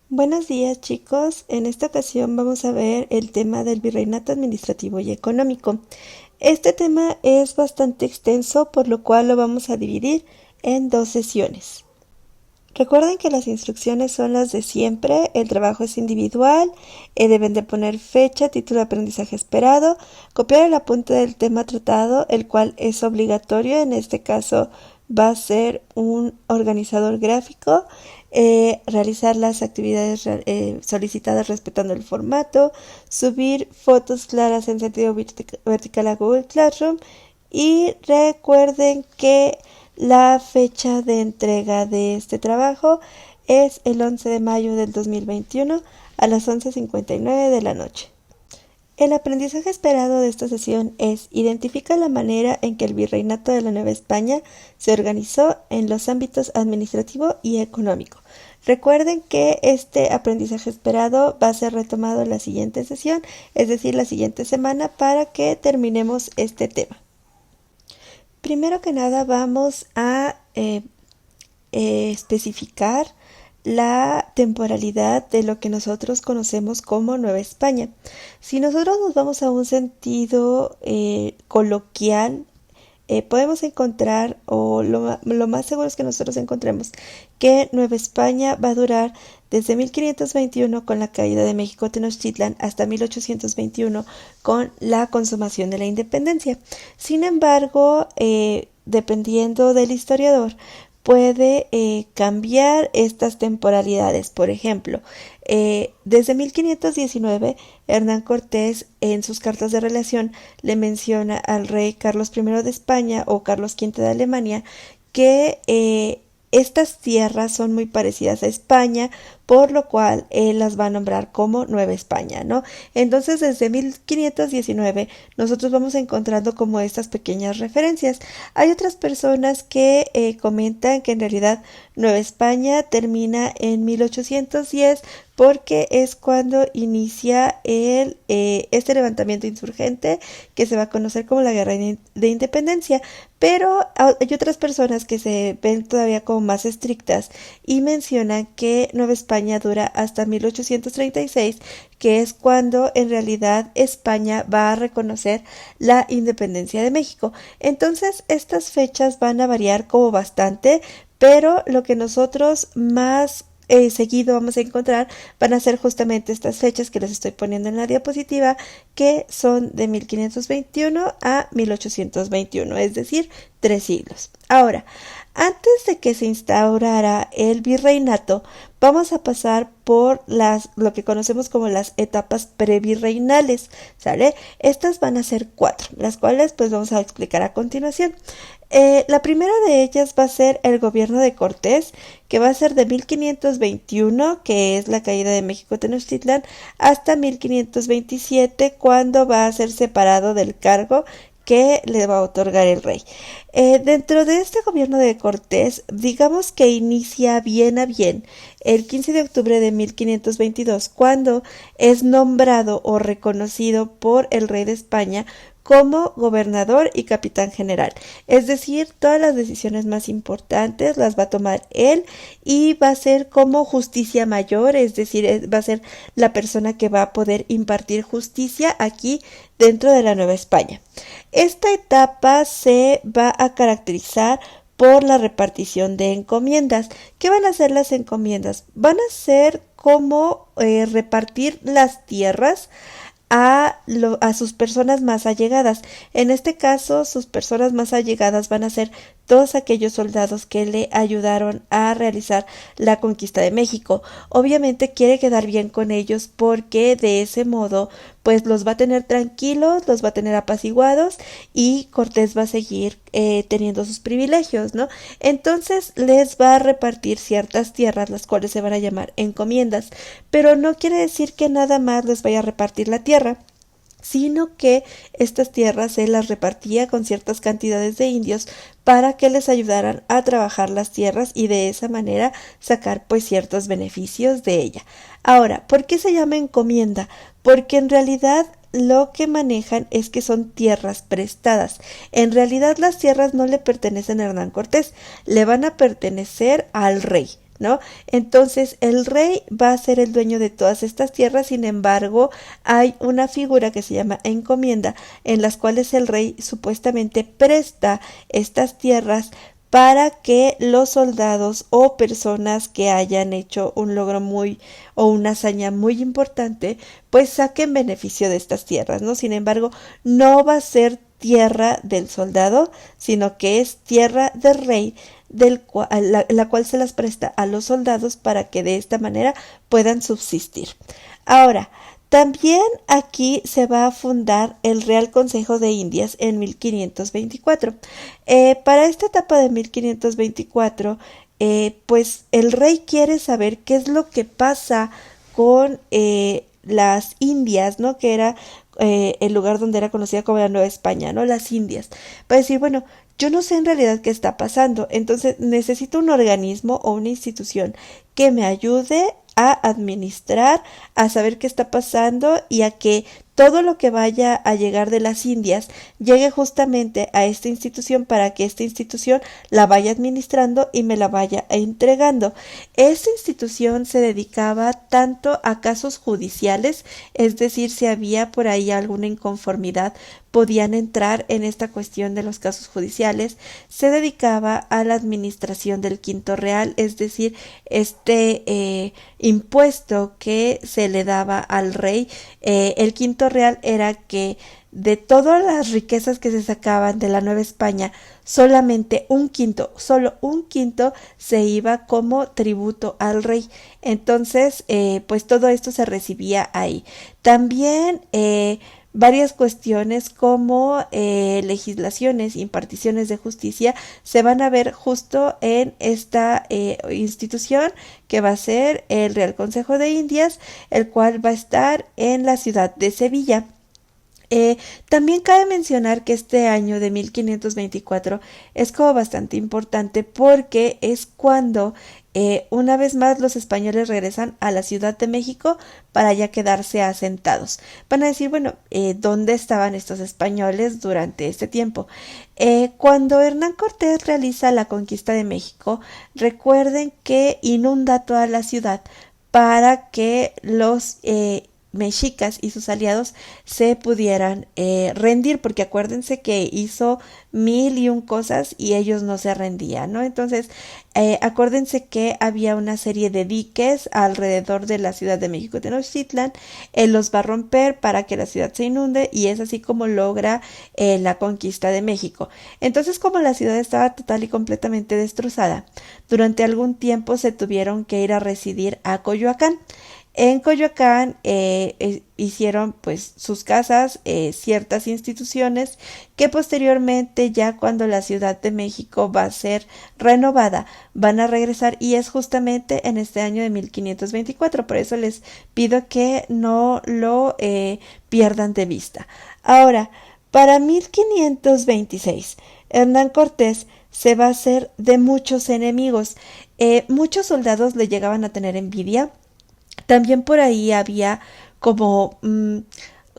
Buenos días, chicos. En esta ocasión vamos a ver el tema del virreinato administrativo y económico. Este tema es bastante extenso, por lo cual lo vamos a dividir en dos sesiones. Recuerden que las instrucciones son las de siempre, el trabajo es individual, deben de poner fecha, título de aprendizaje esperado, copiar el apunte del tema tratado, el cual es obligatorio, en este caso va a ser un organizador gráfico, realizar las actividades solicitadas respetando el formato, subir fotos claras en sentido vertical a Google Classroom y recuerden que la fecha de entrega de este trabajo es el 11 de mayo del 2021 a las 11:59 de la noche. El aprendizaje esperado de esta sesión es identifica la manera en que el virreinato de la Nueva España se organizó en los ámbitos administrativo y económico. Recuerden que este aprendizaje esperado va a ser retomado en la siguiente sesión, es decir, la siguiente semana, para que terminemos este tema. Primero que nada vamos a especificar la temporalidad de lo que nosotros conocemos como Nueva España. Si nosotros nos vamos a un sentido coloquial, podemos encontrar, o lo más seguro es que nosotros encontremos, que Nueva España va a durar desde 1521 con la caída de México Tenochtitlan hasta 1821 con la consumación de la independencia. Sin embargo, dependiendo del historiador, puede cambiar estas temporalidades. Por ejemplo, desde 1519, Hernán Cortés en sus cartas de relación le menciona al rey Carlos I de España o Carlos V de Alemania que estas tierras son muy parecidas a España, por lo cual él las va a nombrar como Nueva España, ¿no? Entonces, desde 1519 nosotros vamos encontrando como estas pequeñas referencias. Hay otras personas que comentan que en realidad Nueva España termina en 1810 porque es cuando inicia este levantamiento insurgente que se va a conocer como la Guerra de Independencia. Pero hay otras personas que se ven todavía como más estrictas y mencionan que Nueva España dura hasta 1836, que es cuando en realidad España va a reconocer la independencia de México. Entonces, estas fechas van a variar como bastante, pero lo que nosotros más seguido vamos a encontrar van a ser justamente estas fechas que les estoy poniendo en la diapositiva, que son de 1521 a 1821, es decir, 3 siglos. Ahora, antes de que se instaurara el virreinato, vamos a pasar por lo que conocemos como las etapas previrreinales, ¿sale? Estas van a ser 4, las cuales pues vamos a explicar a continuación. La primera de ellas va a ser el gobierno de Cortés, que va a ser de 1521, que es la caída de México Tenochtitlan, hasta 1527, cuando va a ser separado del cargo que le va a otorgar el rey. Dentro de este gobierno de Cortés, digamos que inicia bien a bien el 15 de octubre de 1522, cuando es nombrado o reconocido por el rey de España como gobernador y capitán general. Es decir, todas las decisiones más importantes las va a tomar él y va a ser como justicia mayor, es decir, va a ser la persona que va a poder impartir justicia aquí dentro de la Nueva España. Esta etapa se va a caracterizar por la repartición de encomiendas. ¿Qué van a hacer las encomiendas? Van a ser como repartir las tierras a sus personas más allegadas. En este caso, sus personas más allegadas van a ser todos aquellos soldados que le ayudaron a realizar la conquista de México. Obviamente quiere quedar bien con ellos porque de ese modo pues los va a tener tranquilos, los va a tener apaciguados y Cortés va a seguir teniendo sus privilegios, ¿no? Entonces les va a repartir ciertas tierras, las cuales se van a llamar encomiendas, pero no quiere decir que nada más les vaya a repartir la tierra, sino que estas tierras se las repartía con ciertas cantidades de indios para que les ayudaran a trabajar las tierras y de esa manera sacar pues ciertos beneficios de ella. Ahora, ¿por qué se llama encomienda? Porque en realidad lo que manejan es que son tierras prestadas. En realidad las tierras no le pertenecen a Hernán Cortés, le van a pertenecer al rey. ¿no? Entonces el rey va a ser el dueño de todas estas tierras, sin embargo, hay una figura que se llama encomienda, en las cuales el rey supuestamente presta estas tierras para que los soldados o personas que hayan hecho un logro muy o una hazaña muy importante, pues saquen beneficio de estas tierras, ¿no? Sin embargo, no va a ser tierra del soldado, sino que es tierra del rey, la cual se las presta a los soldados para que de esta manera puedan subsistir. Ahora, también aquí se va a fundar el Real Consejo de Indias en 1524. Para esta etapa de 1524, pues el rey quiere saber qué es lo que pasa con las Indias, ¿no? Que era el lugar donde era conocida como la Nueva España, ¿no? Las Indias. Va a decir, bueno, yo no sé en realidad qué está pasando, entonces necesito un organismo o una institución que me ayude a administrar, a saber qué está pasando y a que todo lo que vaya a llegar de las Indias llegue justamente a esta institución para que esta institución la vaya administrando y me la vaya entregando. Esta institución se dedicaba tanto a casos judiciales, es decir, si había por ahí alguna inconformidad, podían entrar en esta cuestión de los casos judiciales. Se dedicaba a la administración del quinto real, es decir, impuesto que se le daba al rey. El quinto real era que de todas las riquezas que se sacaban de la Nueva España, solamente un quinto, solo un quinto se iba como tributo al rey. Entonces, pues todo esto se recibía ahí. También varias cuestiones como legislaciones, imparticiones de justicia se van a ver justo en esta institución que va a ser el Real Consejo de Indias, el cual va a estar en la ciudad de Sevilla. También cabe mencionar que este año de 1524 es como bastante importante porque es cuando una vez más los españoles regresan a la Ciudad de México para ya quedarse asentados. Van a decir, bueno, ¿dónde estaban estos españoles durante este tiempo? Cuando Hernán Cortés realiza la conquista de México, recuerden que inunda toda la ciudad para que los mexicas y sus aliados se pudieran rendir, porque acuérdense que hizo 1001 cosas y ellos no se rendían, ¿no? Entonces, acuérdense que había una serie de diques alrededor de la Ciudad de México Tenochtitlan, él los va a romper para que la ciudad se inunde y es así como logra la conquista de México. Entonces, como la ciudad estaba total y completamente destrozada, durante algún tiempo se tuvieron que ir a residir a Coyoacán. En Coyoacán hicieron pues sus casas, ciertas instituciones que posteriormente ya cuando la Ciudad de México va a ser renovada van a regresar y es justamente en este año de 1524. Por eso les pido que no lo pierdan de vista. Ahora, para 1526, Hernán Cortés se va a hacer de muchos enemigos. Muchos soldados le llegaban a tener envidia. También por ahí había como,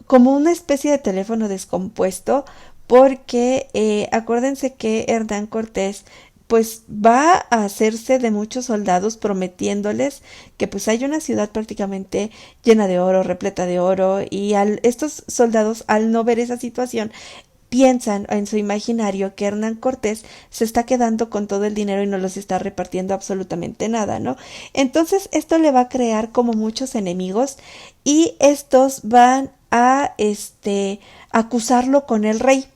como una especie de teléfono descompuesto porque acuérdense que Hernán Cortés pues va a hacerse de muchos soldados prometiéndoles que pues hay una ciudad prácticamente llena de oro, repleta de oro y estos soldados al no ver esa situación piensan en su imaginario que Hernán Cortés se está quedando con todo el dinero y no los está repartiendo absolutamente nada, ¿no? Entonces esto le va a crear como muchos enemigos y estos van a acusarlo con el rey.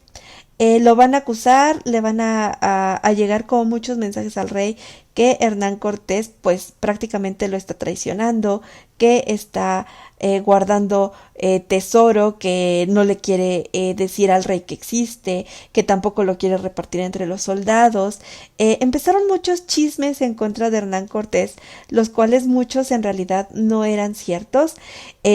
Lo van a acusar, le van a llegar como muchos mensajes al rey que Hernán Cortés pues prácticamente lo está traicionando, que está guardando tesoro, que no le quiere decir al rey que existe, que tampoco lo quiere repartir entre los soldados. Empezaron muchos chismes en contra de Hernán Cortés, los cuales muchos en realidad no eran ciertos.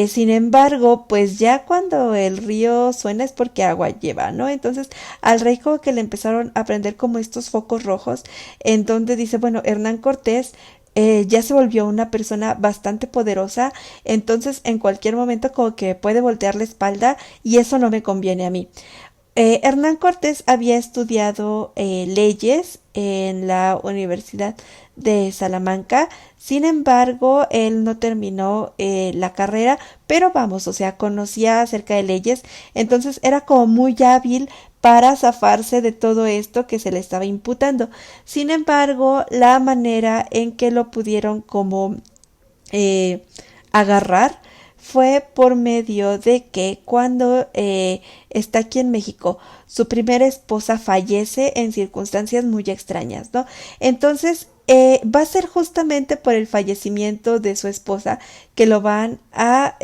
Sin embargo, pues ya cuando el río suena es porque agua lleva, ¿no? Entonces al rey como que le empezaron a prender como estos focos rojos en donde dice, bueno, Hernán Cortés ya se volvió una persona bastante poderosa, entonces en cualquier momento como que puede voltear la espalda y eso no me conviene a mí. Hernán Cortés había estudiado leyes en la Universidad de Salamanca. Sin embargo, él no terminó la carrera, pero vamos, o sea, conocía acerca de leyes, entonces era como muy hábil para zafarse de todo esto que se le estaba imputando. Sin embargo, la manera en que lo pudieron como agarrar fue por medio de que cuando está aquí en México, su primera esposa fallece en circunstancias muy extrañas, ¿no? Entonces, va a ser justamente por el fallecimiento de su esposa que lo van a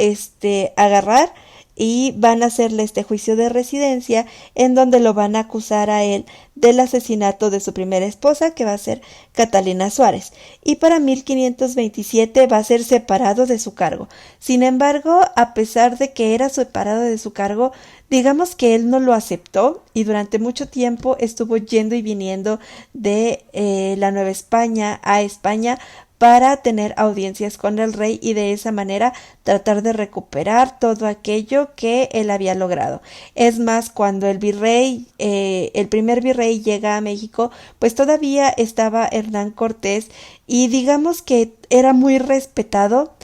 agarrar y van a hacerle este juicio de residencia en donde lo van a acusar a él del asesinato de su primera esposa, que va a ser Catalina Suárez, y para 1527 va a ser separado de su cargo. Sin embargo, a pesar de que era separado de su cargo, digamos que él no lo aceptó y durante mucho tiempo estuvo yendo y viniendo de la Nueva España a España para tener audiencias con el rey y de esa manera tratar de recuperar todo aquello que él había logrado. Es más, cuando el virrey, el primer virrey llega a México, pues todavía estaba Hernán Cortés y digamos que era muy respetado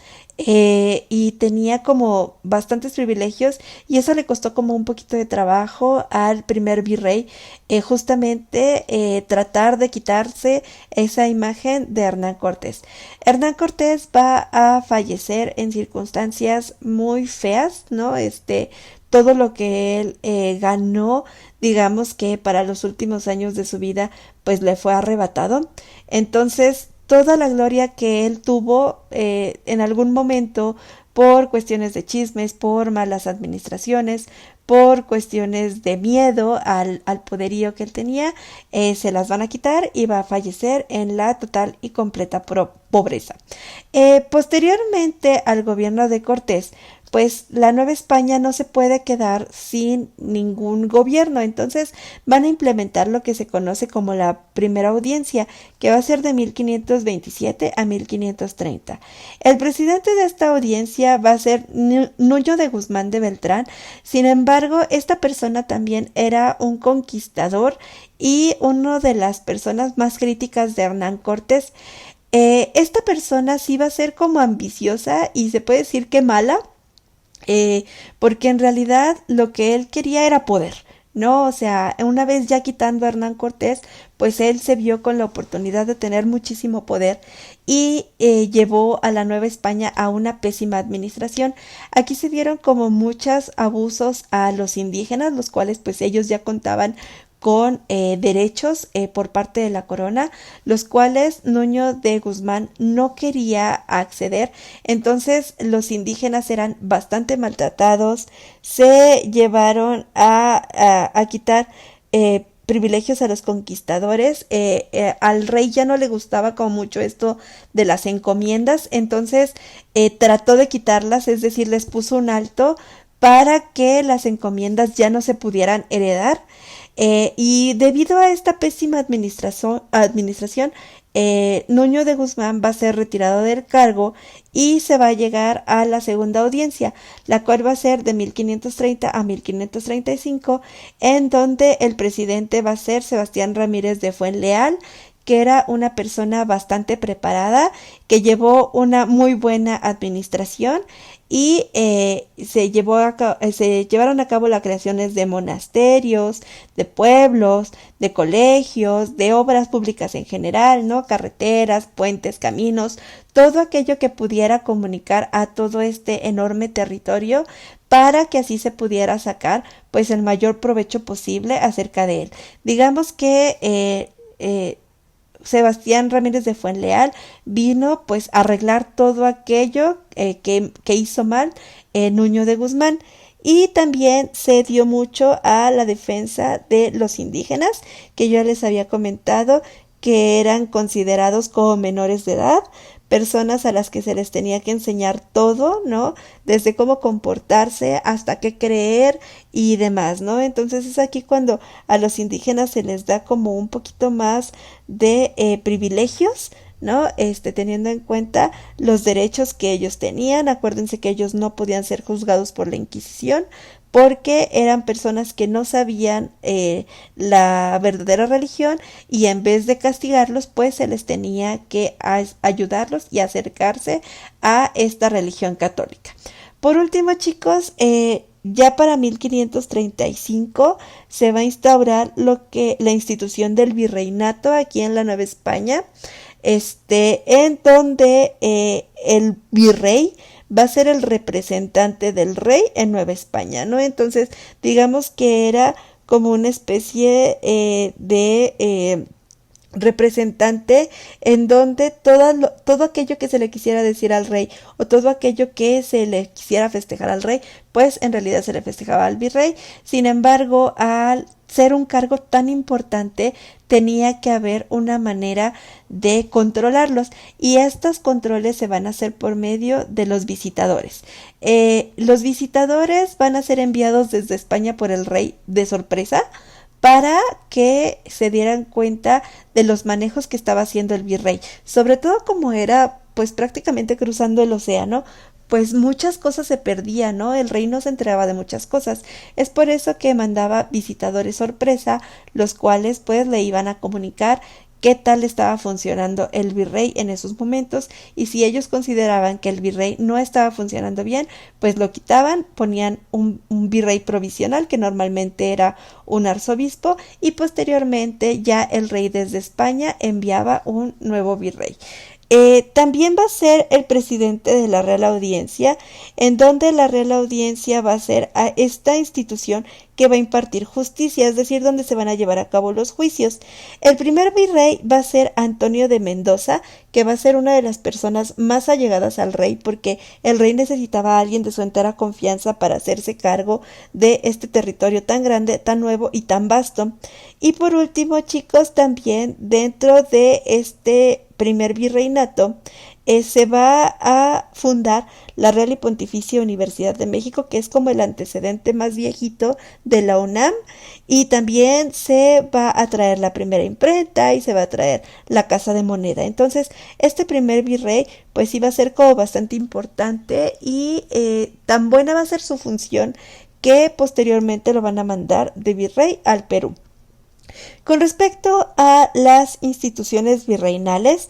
y tenía como bastantes privilegios y eso le costó como un poquito de trabajo al primer virrey justamente tratar de quitarse esa imagen de Hernán Cortés. Hernán Cortés va a fallecer en circunstancias muy feas, ¿no? Todo lo que él ganó, digamos que para los últimos años de su vida, pues le fue arrebatado. Entonces, toda la gloria que él tuvo en algún momento por cuestiones de chismes, por malas administraciones, por cuestiones de miedo al poderío que él tenía, se las van a quitar y va a fallecer en la total y completa pobreza. Posteriormente al gobierno de Cortés, pues la Nueva España no se puede quedar sin ningún gobierno, entonces van a implementar lo que se conoce como la primera audiencia, que va a ser de 1527 a 1530. El presidente de esta audiencia va a ser Nuño de Guzmán de Beltrán. Sin embargo, esta persona también era un conquistador y una de las personas más críticas de Hernán Cortés. Esta persona sí va a ser como ambiciosa y se puede decir que mala, porque en realidad lo que él quería era poder, ¿no? O sea, una vez ya quitando a Hernán Cortés, pues él se vio con la oportunidad de tener muchísimo poder y llevó a la Nueva España a una pésima administración. Aquí se dieron como muchos abusos a los indígenas, los cuales pues ellos ya contaban con derechos por parte de la corona, los cuales Nuño de Guzmán no quería acceder. Entonces los indígenas eran bastante maltratados, se llevaron a quitar privilegios a los conquistadores. Al rey ya no le gustaba como mucho esto de las encomiendas, entonces trató de quitarlas, es decir, les puso un alto para que las encomiendas ya no se pudieran heredar. Y debido a esta pésima administración, Nuño de Guzmán va a ser retirado del cargo y se va a llegar a la segunda audiencia, la cual va a ser de 1530 a 1535, en donde el presidente va a ser Sebastián Ramírez de Fuenleal, que era una persona bastante preparada, que llevó una muy buena administración y se llevaron a cabo las creaciones de monasterios, de pueblos, de colegios, de obras públicas en general, ¿no? Carreteras, puentes, caminos, todo aquello que pudiera comunicar a todo este enorme territorio para que así se pudiera sacar pues el mayor provecho posible acerca de él. Digamos que Sebastián Ramírez de Fuenleal vino pues a arreglar todo aquello que hizo mal Nuño de Guzmán, y también se dio mucho a la defensa de los indígenas, que yo les había comentado que eran considerados como menores de edad, personas a las que se les tenía que enseñar todo, ¿no? Desde cómo comportarse hasta qué creer y demás, ¿no? Entonces es aquí cuando a los indígenas se les da como un poquito más de privilegios, ¿no? Teniendo en cuenta los derechos que ellos tenían. Acuérdense que ellos no podían ser juzgados por la Inquisición porque eran personas que no sabían la verdadera religión y en vez de castigarlos, pues se les tenía que ayudarlos y acercarse a esta religión católica. Por último, chicos, ya para 1535 se va a instaurar la institución del virreinato aquí en la Nueva España, en donde el virrey va a ser el representante del rey en Nueva España, ¿no? Entonces, digamos que era como una especie de representante en donde todo aquello que se le quisiera decir al rey o todo aquello que se le quisiera festejar al rey, pues en realidad se le festejaba al virrey. Sin embargo, al ser un cargo tan importante, tenía que haber una manera de controlarlos y estos controles se van a hacer por medio de los visitadores. Los visitadores van a ser enviados desde España por el rey de sorpresa para que se dieran cuenta de los manejos que estaba haciendo el virrey, sobre todo como era pues prácticamente cruzando el océano, pues muchas cosas se perdían, ¿no? El rey no se enteraba de muchas cosas. Es por eso que mandaba visitadores sorpresa, los cuales pues le iban a comunicar qué tal estaba funcionando el virrey en esos momentos y si ellos consideraban que el virrey no estaba funcionando bien, pues lo quitaban, ponían un virrey provisional que normalmente era un arzobispo y posteriormente ya el rey desde España enviaba un nuevo virrey. También va a ser el presidente de la Real Audiencia, en donde la Real Audiencia va a ser a esta institución que va a impartir justicia, es decir, donde se van a llevar a cabo los juicios. El primer virrey va a ser Antonio de Mendoza, que va a ser una de las personas más allegadas al rey, porque el rey necesitaba a alguien de su entera confianza para hacerse cargo de este territorio tan grande, tan nuevo y tan vasto. Y por último, chicos, también dentro de este primer virreinato se va a fundar la Real y Pontificia Universidad de México, que es como el antecedente más viejito de la UNAM, y también se va a traer la primera imprenta y se va a traer la Casa de Moneda. Entonces, este primer virrey pues iba a ser como bastante importante y tan buena va a ser su función que posteriormente lo van a mandar de virrey al Perú. Con respecto a las instituciones virreinales,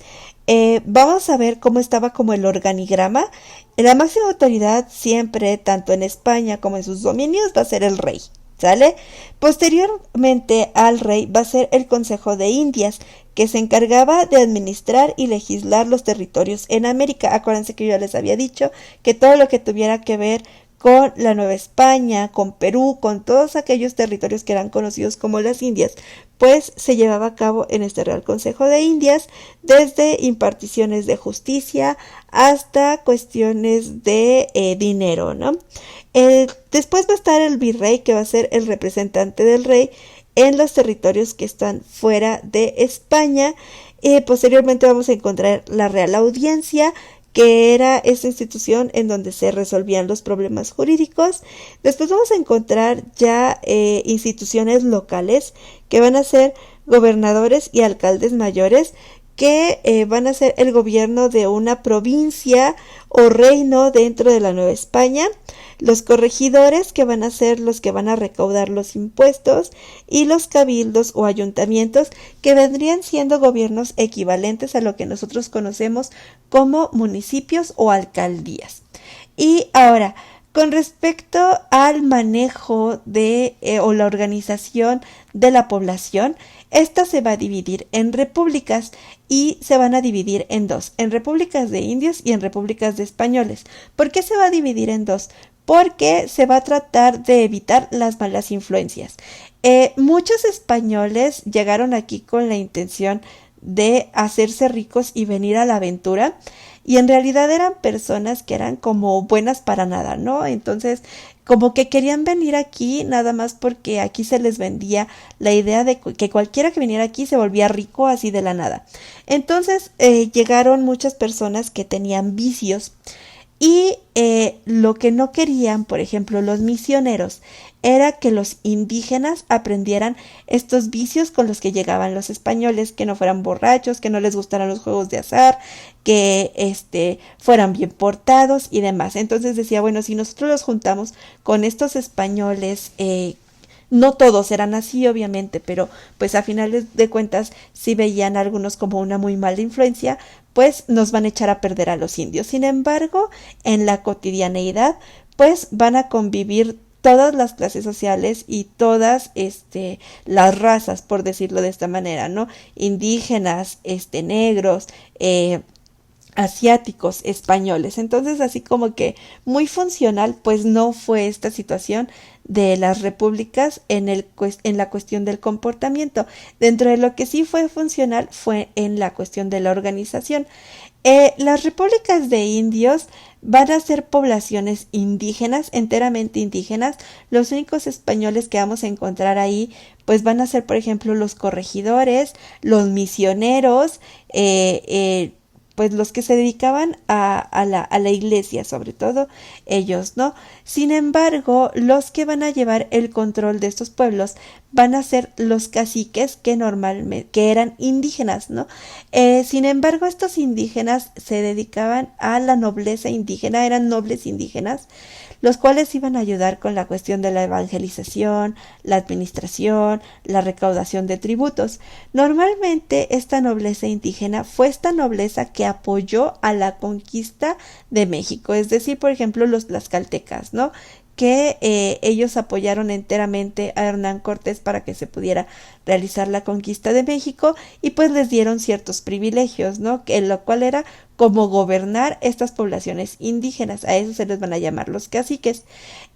vamos a ver cómo estaba como el organigrama. La máxima autoridad siempre, tanto en España como en sus dominios, va a ser el rey, ¿sale? Posteriormente al rey va a ser el Consejo de Indias, que se encargaba de administrar y legislar los territorios en América. Acuérdense que yo ya les había dicho que todo lo que tuviera que ver con la Nueva España, con Perú, con todos aquellos territorios que eran conocidos como las Indias, pues se llevaba a cabo en este Real Consejo de Indias, desde imparticiones de justicia hasta cuestiones de dinero, ¿no? Después va a estar el virrey, que va a ser el representante del rey en los territorios que están fuera de España. Posteriormente vamos a encontrar la Real Audiencia, que era esta institución en donde se resolvían los problemas jurídicos. Después vamos a encontrar ya instituciones locales, que van a ser gobernadores y alcaldes mayores, que van a ser el gobierno de una provincia o reino dentro de la Nueva España, los corregidores, que van a ser los que van a recaudar los impuestos, y los cabildos o ayuntamientos, que vendrían siendo gobiernos equivalentes a lo que nosotros conocemos como municipios o alcaldías. Y ahora, con respecto al manejo de o la organización de la población, esta se va a dividir en repúblicas y se van a dividir en dos, en repúblicas de indios y en repúblicas de españoles. ¿Por qué se va a dividir en dos? Porque se va a tratar de evitar las malas influencias. Muchos españoles llegaron aquí con la intención de hacerse ricos y venir a la aventura, y en realidad eran personas que eran como buenas para nada, ¿no? Entonces, como que querían venir aquí nada más porque aquí se les vendía la idea de que cualquiera que viniera aquí se volvía rico así de la nada. Entonces, llegaron muchas personas que tenían vicios, Y lo que no querían, por ejemplo, los misioneros, era que los indígenas aprendieran estos vicios con los que llegaban los españoles, que no fueran borrachos, que no les gustaran los juegos de azar, que fueran bien portados y demás. Entonces decía, bueno, si nosotros los juntamos con estos españoles, no todos eran así, obviamente, pero pues a finales de cuentas sí veían a algunos como una muy mala influencia, pues nos van a echar a perder a los indios. Sin embargo, en la cotidianeidad, pues van a convivir todas las clases sociales y todas las razas, por decirlo de esta manera, ¿no? Indígenas, negros, asiáticos, españoles. Entonces, así como que muy funcional, pues no fue esta situación de las repúblicas en la cuestión del comportamiento. Dentro de lo que sí fue funcional fue en la cuestión de la organización. Las repúblicas de indios van a ser poblaciones indígenas, enteramente indígenas. Los únicos españoles que vamos a encontrar ahí, pues van a ser, por ejemplo, los corregidores, los misioneros, pues los que se dedicaban a la iglesia, sobre todo ellos, ¿no? Sin embargo, los que van a llevar el control de estos pueblos van a ser los caciques que normalmente, que eran indígenas, ¿no? Sin embargo, estos indígenas se dedicaban a la nobleza indígena, eran nobles indígenas, los cuales iban a ayudar con la cuestión de la evangelización, la administración, la recaudación de tributos. Normalmente esta nobleza indígena fue esta nobleza que apoyó a la conquista de México, es decir, por ejemplo, los tlaxcaltecas, ¿no? Que ellos apoyaron enteramente a Hernán Cortés para que se pudiera realizar la conquista de México y pues les dieron ciertos privilegios, ¿no? Que lo cual era como gobernar estas poblaciones indígenas, a eso se les van a llamar los caciques.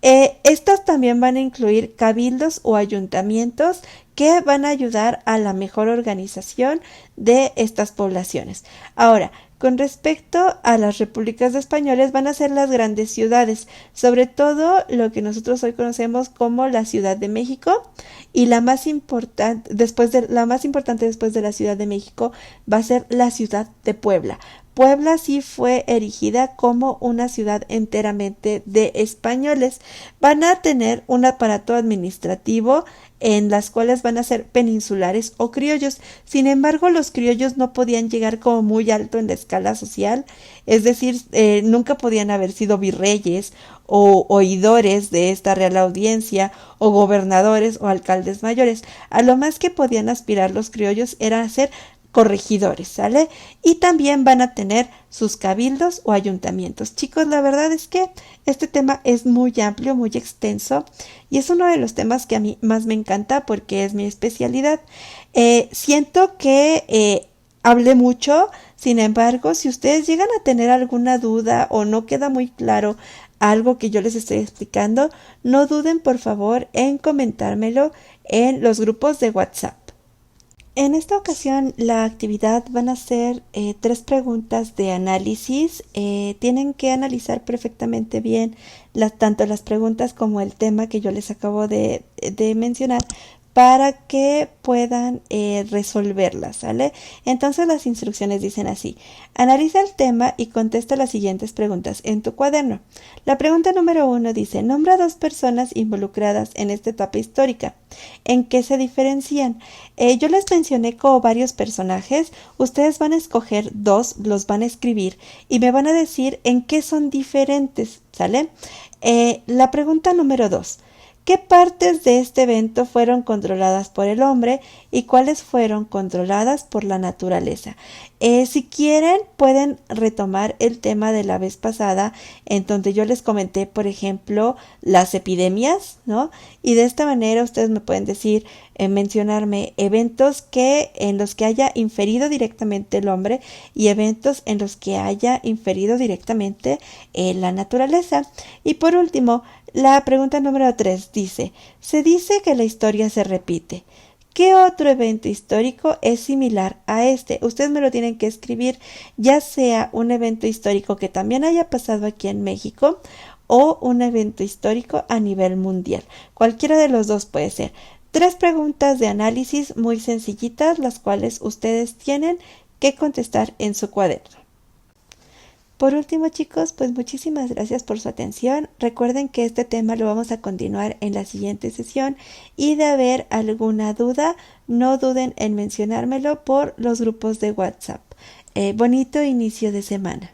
Estas también van a incluir cabildos o ayuntamientos que van a ayudar a la mejor organización de estas poblaciones. Ahora, con respecto a las repúblicas de españoles, van a ser las grandes ciudades, sobre todo lo que nosotros hoy conocemos como la Ciudad de México, y la más importante después de la Ciudad de México va a ser la ciudad de Puebla. Puebla sí fue erigida como una ciudad enteramente de españoles. Van a tener un aparato administrativo en las cuales van a ser peninsulares o criollos. Sin embargo, los criollos no podían llegar como muy alto en la escala social, es decir, nunca podían haber sido virreyes o oidores de esta real audiencia o gobernadores o alcaldes mayores. A lo más que podían aspirar los criollos era ser corregidores, ¿sale? Y también van a tener sus cabildos o ayuntamientos. Chicos, la verdad es que este tema es muy amplio, muy extenso y es uno de los temas que a mí más me encanta porque es mi especialidad. Siento que hablé mucho, sin embargo, si ustedes llegan a tener alguna duda o no queda muy claro algo que yo les estoy explicando, no duden por favor en comentármelo en los grupos de WhatsApp. En esta ocasión la actividad van a ser 3 preguntas de análisis. Tienen que analizar perfectamente bien tanto las preguntas como el tema que yo les acabo de mencionar para que puedan resolverlas, ¿sale? Entonces las instrucciones dicen así: analiza el tema y contesta las siguientes preguntas en tu cuaderno. La pregunta número 1 dice: nombra 2 personas involucradas en esta etapa histórica. ¿En qué se diferencian? Yo les mencioné como varios personajes. Ustedes van a escoger 2, los van a escribir y me van a decir en qué son diferentes, ¿sale? La pregunta número 2: ¿qué partes de este evento fueron controladas por el hombre y cuáles fueron controladas por la naturaleza? Si quieren, pueden retomar el tema de la vez pasada, en donde yo les comenté, por ejemplo, las epidemias, ¿no? Y de esta manera ustedes me pueden decir, mencionarme eventos en los que haya inferido directamente el hombre y eventos en los que haya inferido directamente la naturaleza. Y por último, la pregunta número 3 dice: se dice que la historia se repite. ¿Qué otro evento histórico es similar a este? Ustedes me lo tienen que escribir, ya sea un evento histórico que también haya pasado aquí en México o un evento histórico a nivel mundial. Cualquiera de los dos puede ser. 3 preguntas de análisis muy sencillitas, las cuales ustedes tienen que contestar en su cuaderno. Por último, chicos, pues muchísimas gracias por su atención. Recuerden que este tema lo vamos a continuar en la siguiente sesión y de haber alguna duda, no duden en mencionármelo por los grupos de WhatsApp. Bonito inicio de semana.